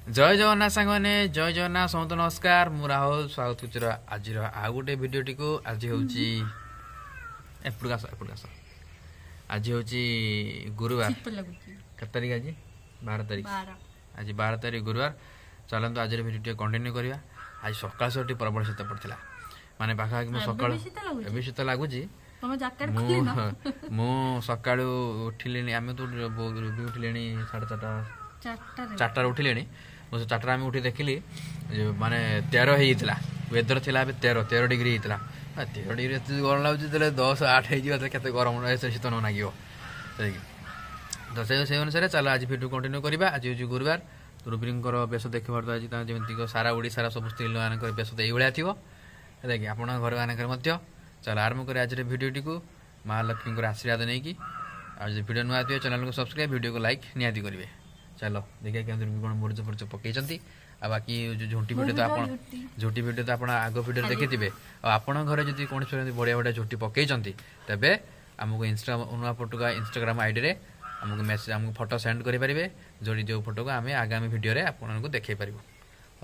जय जगन्नाथ सांग मैंने जय जगन्नाथ समस्त नमस्कार मु राहुल स्वागत कर आज आ गोटे भिडटी को आज हूँ आज हूँ गुरुवार केत तारीख आज 12 तारीख आज 12 तारीख गुरुवार चलते आज भिडियो कंटिन्यू करवा आज सकाल से प्रबल शीत पड़ता माने पाखापाखि मु सकाल ए शीत लगुच मु सका उठिले आम तो उठिले 4:30 उठिले मुझे 4 आम उठी देखिली माने 13 होता वेदर थी 13 डिग्री होता 13 डिग्री गरम लगुच 10-8 होते गरम शीत न लगे तो से अनुसार चल आज भिडियो कंटिन्यू करवा आज हूँ गुरुवार रुबीर बेश देख पार्थ आज जमी सारा ओडार सब स्त्री लोक बेश ये थी देखिए आप घर मानक चल आरंभ कर आज भिडियोटी को महालक्ष्मी आशीर्वाद नहीं कि आज भिडियो नुआ थी चैनल को सब्सक्राइब वीडियो को लाइक निहाती करेंगे चलो देखिए केमती कौन मुर्ज फुर्ज पकई आ बाकी जो झुंटी भिडियो तो आप झुंटी भिडियो तो आप आग भिडियो देखी थे आपण घर जब कौन बढ़िया बढ़िया झुंटी पकई तेरे आमको नुआ फोटो का इंस्टाग्राम आईडी रे आमको मेसेज आमको फोटो सेंड करेंगे जो जो फोटो को आम आगामी भिडियो आपको देखे पार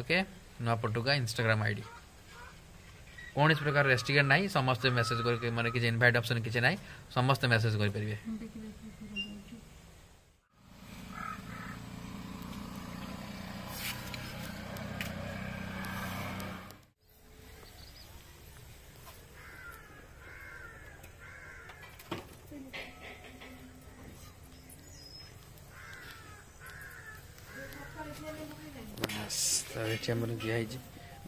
ओके नुआ फोटो का इंस्टाग्राम आईडी कौन इस प्रकार रेस्ट्रिक्टेड ना समस्त मेसेज कर माने कि इनवाइट ऑप्शन किसी ना समस्त मेसेज करेंगे दिखाई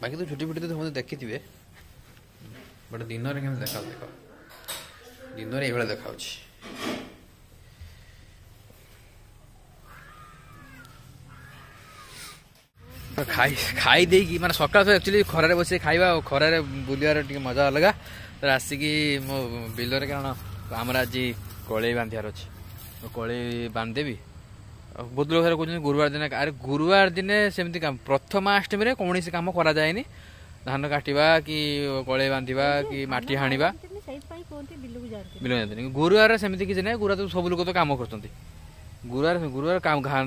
बाकी तो छोटी छोटी तो समझे देखी थे बट दिन में केम देखा देख दिन में ये देखा खाई खाई देकी माने सकाल तो एक्चुअली खरारे बस खाइबा खरारे बुलियार टिके मजा अलग तो आसिकी मो बिलर कारण आमर आज कलई बांधार अच्छे कलई बांधदेवी बहुत लोग कहते गुरुवार दिन अरे गुरुवार दिन सेमती काम प्रथमाष्टमी में कौन कम करा जाए धान काटा कि कलई बांधा कि माटी हाणिबा बिल जाती गुरुवार सेमती किसी ना गुरुवार तो सब लोग तो कम कर गुरुवार गुरुवार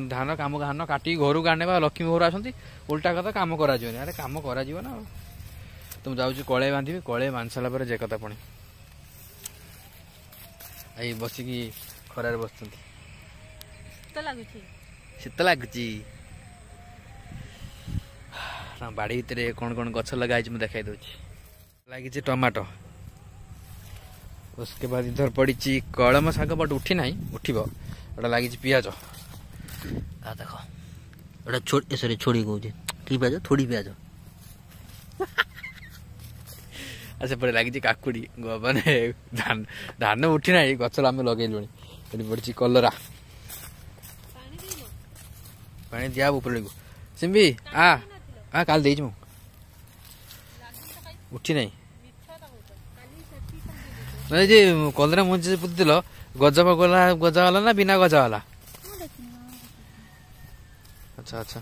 धान कम धान काटी घर को आने लक्ष्मी घर आसती उल्टा कथा कम करा अरे कम करा ना तो जाऊँ कलई बांधि कलई बांध सारा जे कथा पुणी आई बसिकी खरार बस शीत लगुच बाड़ी भितर कौन कौन गछ लगाई मुझे देखा लगी टमाटो उसके बाद इधर पड़ी कलम शाग बट उठी ना उठब गोटा लगी पिज देख गोटा सरी छोड़ी कहे कि पिज थोड़ी पिज अच्छा पर लगी काकुड़ी माने धान उठी ना गच आम लगे पड़ी कलरा पानी दिया ऊपर को सिम्बी आ काल दे उठी ना जी कलरा मुझे पुतिल गजा गजा वाला ना बिना गजा वाला अच्छा अच्छा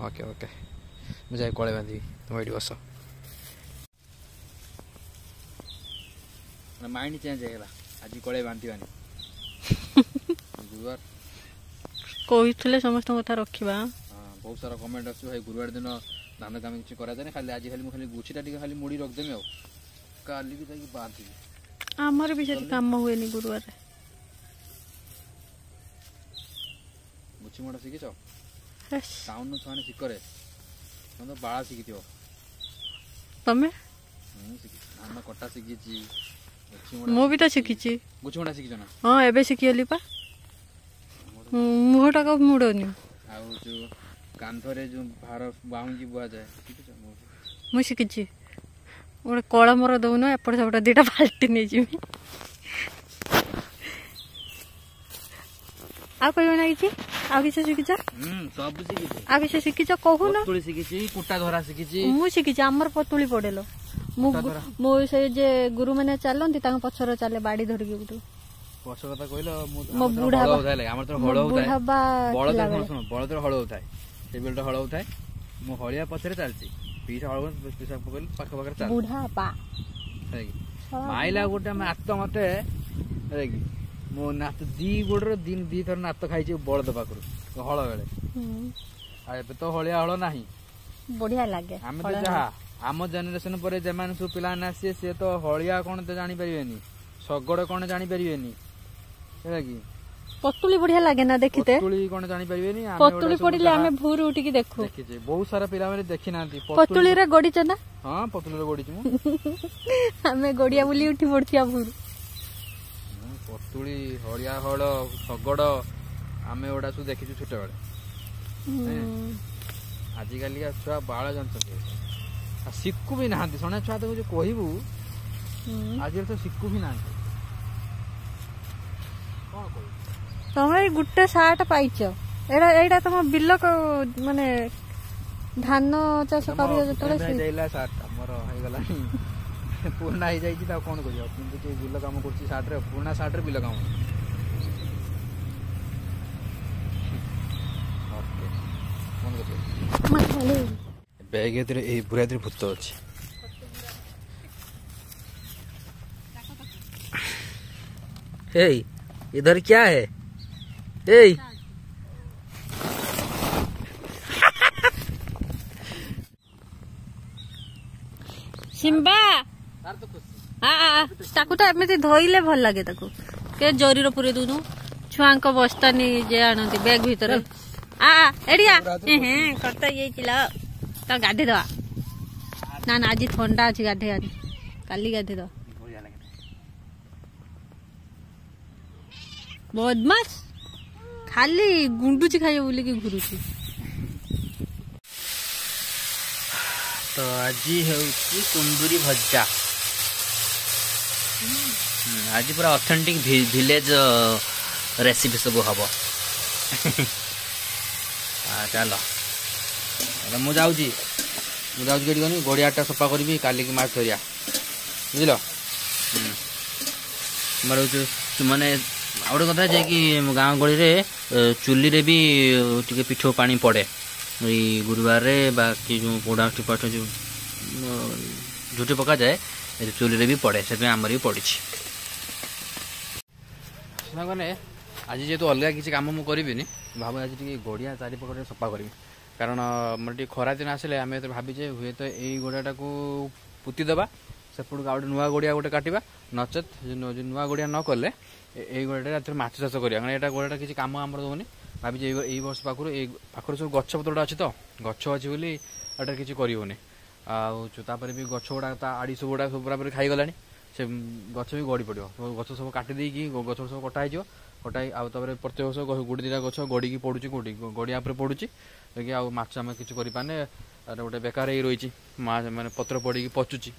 ओके ओके मुझे कले बांधि तुम ये बस माइंड चेंज होगा आज कले बांधवानी गुरुवार कही समस्त कथा रखा बहुत सारा कमेंट आस भाई गुरुवार दिन धान काम किसी कराए खाली आज खाली खाली गुछीटा खाली मुड़ी रखदेमी आली की बांधि आमर भी काम हुए गुरुवार गुछी मुड़ा शिखिच टाउन छुआ शिखरे तो बाड़ा शिखि तमें धान कटा शिखी मु भी तो शिखी गुछी मुड़ा शिखिच ना हाँ एबे शिखिगली पा मुहटा को मुड़नी कांधरे जो भार बाउंजी बुआ जाए मु शिखी गोटे कलमर दौन एपट सेपट दीटा बाल्टी नहीं जी आ कहना कि आ किसी शिखिच आ किसी शिखिच कहून कुटा धरा शिखी मु शिखी आमर पतुली पड़ेल मु से जे गुरु मैंने चलती पछर चले बाड़ी धरिकी गुटू पछ कथा कहल मो बुढ़ा आम तो हल होता बलद हल होता से बेलटा हल होता मो हलिया पछरे चलती पीसा हल पीसा पकड़ पाखा पाखे बुढ़ा माइला गोटे आत्म मते मो नाच दी गोड़ दिन दी थर नात खाई बलद पाखर हल बेले ए तो हलिया हल ना बढ़िया लगे आम तो जहा आम जेनेरेशन पर जमान सब पिला आसी सी तो हलिया कौन तो जानी परिबेनी शगड़ कौन जानी परिबेनी है कि पटुली बढ़िया लगे ना देखिते पटुली कौन जानी परिबेनी पटुली पड़िले आमे भूर उठी देखु देखिजे बहुत सारा पिला माने देखि नांती पटुली रे गडी छ ना हां पटुली रे गडी छ आमे गडिया बुली उठी पड़थिया भूर पटुली हलिया हल शगड़ आमे ओडा सब देखि छोटे बेले आजिकल का छुआ बाल जानते शिखु भी ना शोना छुआ तो कहबू आज तो शिखु भी ना तुम गोटे सार्ट पाइच एटा तुम बिल माने धान चाष कर पुराना हो जाइए कौन कर बिल कम कर पुराना सार्ट बिल कम बैग बुरा भूत अच्छी इधर क्या है सिम्बा ताकू तो एमती धोइले भल लगे ताकू के जरीर पुरे दूनु छुआंक बस्ता नहीं जे आनती बैग भीतर एडिया करता ये चिला तो गाधे दवा ना ना आज ठंडा अच्छी गाधे आज काली गाधे दवा बदमाश खाली गुंडुची खाइए बोली कि घुरुची तो आज कुंदूरी भजा आज पूरा ऑथेंटिक विलेज रेसिपी सब हम चलो मु जाऊँगी गड़ियाटा सफा करी काली माछ धरिया बुझल माने आउ गोटे कथा कि गाँ गली रे चुली रे भी टे पिठो पानी पड़े गुरुवार रे बाकी जो पोड़ा पाठ जो झुटी पका जाए चुली रे भी पड़े से आमर भी पड़ी आज जेहेतु अलग किसी कम मुझे भाव आज गड़िया चारिपटे सफा करी कारण मोर टे खरा दिन आसे आम भावीजे हुए तो यही गड़ियाटा को पुतीदेवा सेपट गोटे नुआ गड़िया गोटे काटा नचेत नुआ गड़िया न कले यही गड़िया माछ चाष करा कारण यहाँ गड़ियाटा किसी कम आम दौनी भावीजे यही वर्ष पाखर सब गछ पत्रटा अच्छी तो गछ अच्छी बोली एटा किसी करनी आपर भी गछ गुड़ा आड़ी सब गुड़ा सब पूरा खाईगला से गछ भी गड़ी पड़ो गछ सब काटिदी गछ सब कटाई कटाई आउे प्रत्येक वर्ष गोटे दुटा गछ गड़ी पड़ुची कौटी गड़िया पड़ुची देखिए आछ आम किसी करें गोटे बेकार ही रही माने पत्र पड़ी पचुची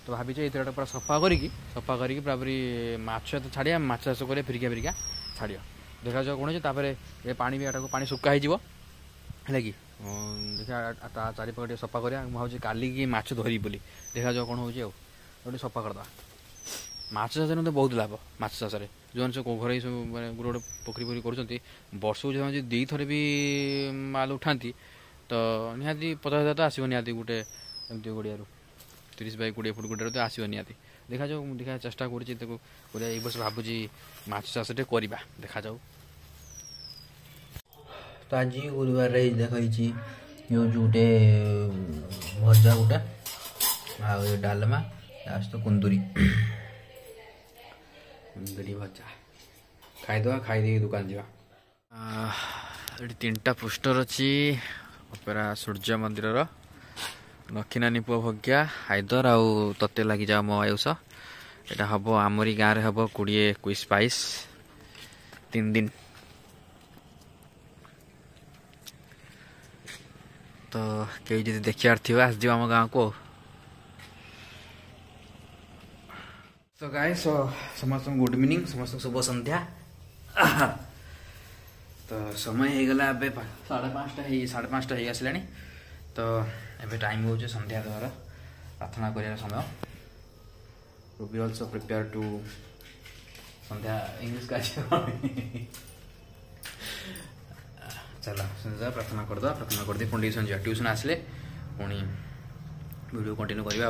तो भावीचे ये पूरा सफा करके पूरा पूरी माछ तो छाड़िया माछ चाष कर फिरिका फिरिका छाड़ देखा जाओ कौन तापर ये पानी भी एटा पानी सुखा है कि देखा चारिपटे सफा करा मुझे काली की माछ धरी बोली देखा जाओ कौन हो सफा करदा माछ चाष में बहुत लाभ माछ चाष जो सब घर सब मैंने गोटे गोटे पोखरी पोखरी कर वर्ष को जो दी थर भी माल उठाती तो निहाती 50,000 तो आसो निहाती गोटे एमती गड़िया 30 बाई 20 फुट गोटे तो आसो निहाती देखा जाऊ देखा चेष्टा कर वर्ष भावुँ माछ चाषटे करवा देखा जाऊ तो आज गुरुवार देखी जो गोटे भजा गोटे आ डालमा लास्ट तो कुंदूरी भजा खाईदे खाई दुकान जा 3टा पोस्टर अच्छी अपेरा सूर्य मंदिर दक्षिणानी पुआ भग्या हाइदर आउ तते लगी जा मो आयुष यहाँ हम आमरी गाँव में हम 20-21 3 दिन तो कई जी देखियार थी आस आम गाँव को तो गाइस समस्त गुड इवनिंग समस्त शुभ संध्या तो समय हो गला 5:30 हो आसला तो एबे टाइम हो संध्या देवार प्रार्थना कर समय to be also prepare to Sandhya English का चलो संध्या प्रार्थना करदे पुणी ट्यूशन जा ट्यूशन आसले पुणी वीडियो कंटिन्यू करवा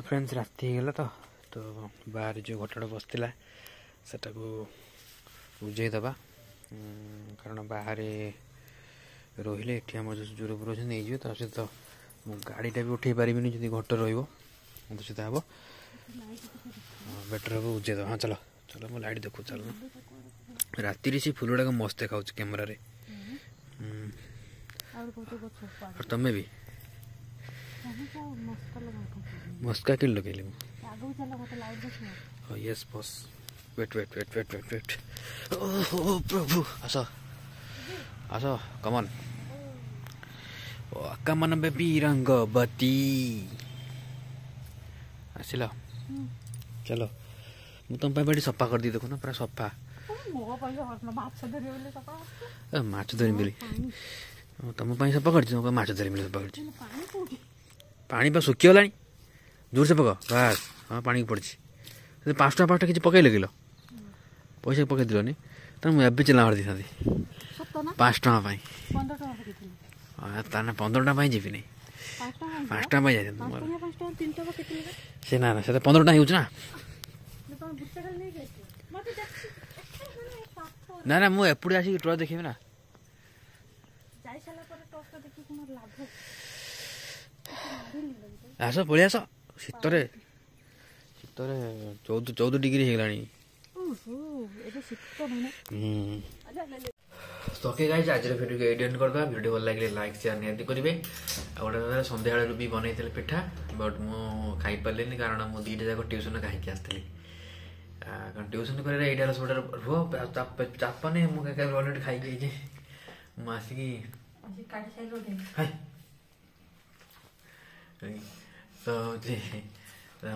फ्रेंड्स राति होगा तो बाहर जो घटड़ा बसला सेटा को बुझे दबा कारण बाहर रहिले एठी हम जो रोज नहीं जो तो सहित गाड़ीटा भी उठे पारिनी जब घट रहीत हम बेटर हम बुझे दबा। हाँ चलो चलो मो लाइट देखो चलो राति से फुल गुड़ाक मस्त देखा कैमेरा रे और तुम्हें भी मस्का किल लगे yes boss wait wait wait wait wait wait oh प्रभु आस आस कमन कमन बेबी रंगवती आसिल चलो मु तुम बड़ी सफा कर दी देखो ना पूरा सफा माछ धरी मिली तुम सफा कर माछ धरी मिली सफा कर पानी पा सुखीगला जोर से पक बस हाँ पानी पड़ी 5 टଙ୍କା किसी पकईल किलो पैसा पकई दिलनि तो मुझे चिल्ला मार दी था 5 टଙ୍କା 15 टଙ୍କା जी नहीं 5 टଙ୍କା जाए से ना से 15 टଙ୍କା हो ना ना मुझे एपटे आसिक ट्रच देखी ना आस पलि आस शीतरे शीतरे 14 डिग्री होगा तो ओके गाइस आज वीडियो को एडिट करदे वीडियो भल लगे लाइक शेयर निहाती करेंगे गोटे सन्ध्या भी बनई पिठा बट मु खाई पारे कारण मुझे 2टा जाक ट्यूशन कहीं आसती कारण ट्यूशन कर सब रुह चापने मुझे अलरेडी खाई मुझे तो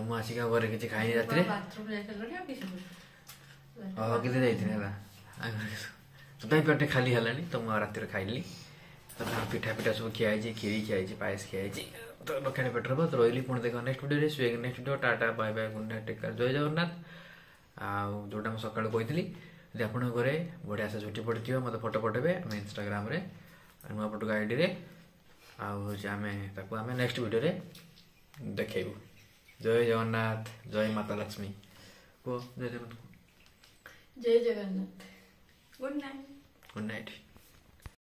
मुझे घर किसी खाई रात पेट खाली है तो मुझे रात खाइली तो पिठा पिठा सब खियाई खीरी खियाई पायस खियाई तो लक्षाणी पेट हम तो रही पुणी देख next video next video tata bye bye good night take care जय जगन्नाथ जोटा मुझे सका कही जब आप घरे बढ़िया से छुट्टी पड़ी मत फोटो पठेबे आम इंस्टाग्राम नुआ फोटो आईडी रे आम नेक्स्ट वीडियो रे देखेबू। जय जगन्नाथ जय माता लक्ष्मी को जय जगन्नाथ गुड नाइट।